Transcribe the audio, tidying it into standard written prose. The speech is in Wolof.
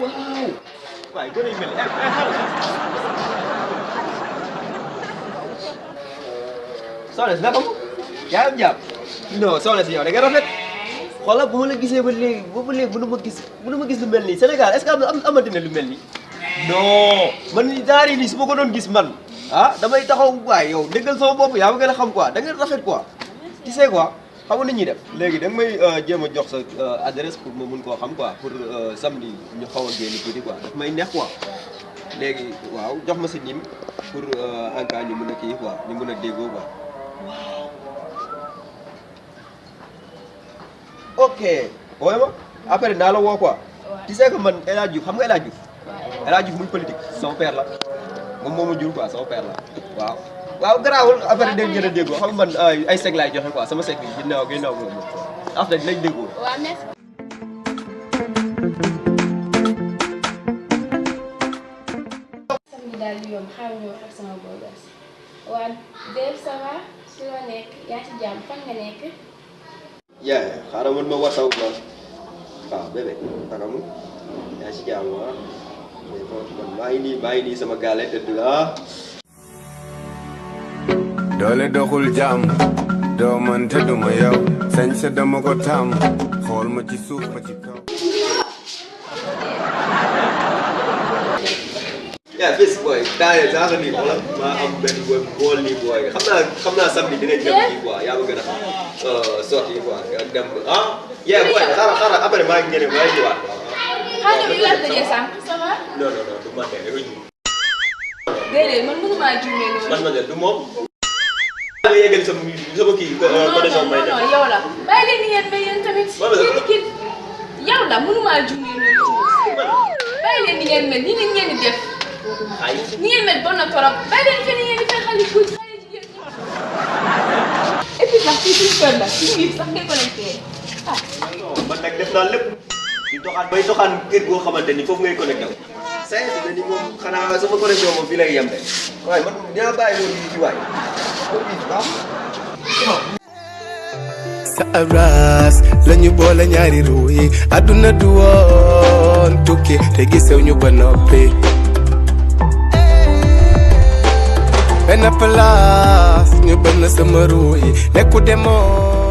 waaw waaye gën a mel ni xaaral soxna si naka mu yaa am jàpp non soxna si yow da nga rafet xoolal bu ma la gisee ba léegi ba léegi mënu ma gis lu mel nii Sénégal est-ce que amati na lu mel nii non man daari nii su ma ko doon gis man ah damay taxaw waay yow déggal sama bopp yaa ma gën a xam quoi da nga rafet quoi tu sais quoi xam nga ni ñuy def léegi da nga may jéem a jox sa adresse pour ma mun koo xam quoi pour samedi ñu xaw a génn tuuti quoi daf may neex quoi léegi waaw jox ma sa nim pour en cas ñu mun a kii quoi ñu mun a déggoo quoi waaw ok wooy ma après naa la woo quoi tu sais que man El Hadj Diouf xam nga El Hadj Diouf El Hadj Diouf muy politique sama père la moom moo ma jur quoi sama père la waaw waaw garaawul affaire dañ gën a déggoo xam nga man ay seg laay joxe quoi sama seg bi ginnaaw moom affaire dinañ déggoo. waaw merci. samedi daal di yomb xaaral ñu wax ak sama bogas waa Dave ça va si loo nekk yaa ci jàmm fan nga nekk. yaa xaaral man ma wasaw ma waaw bébé naka mu yaa ci jàmm ah man maa ngi nii sama gaale tëdd la doole doxul jàmm doo man te duma yow sañ sa dama ko tam xool ma ci suuf ma ci kaw yaa bis booy daaneel sax nii xoolal maa am benn booy bool nii booy xam naa samedi dinañ dem kii quoi yaa ma gën a xam sorti quoi dem ah yaa booy xaaral après maa ngi ñëw maa ngi ñëwaat xaaral bi lan la jee sànq ça va. non du man de rek ñu déedéet man mënumaa juumee loolu. man du moom nga yeggali sama kii connexion may def non yow la bàyyi leen ni ngeen may yéen tamit yéen kii yow la mënumaa juumee loolu bàyyi leen ni ngeen mel ni ngeen di def ni ngeen mel bon na torop bàyyi leen fi ni ngeen di fay xale yu tuuti xale jigéen ñi et puis sax fii suñu kër la suñu yëf sax ngay connecté ah man nag def naa lépp di doxaan kër goo xamante ni foofu ngay connecté wu saa yi ni moom xanaa sama connexion moom fii lay yem de waaye man dinaa bàyyi loolu yi ci waay sa aras lañu boole ñaari ruu yi àdduna du woon tukki te gisew ñu ba noppi benn place ñu bënn sama ruu yi nekku demoo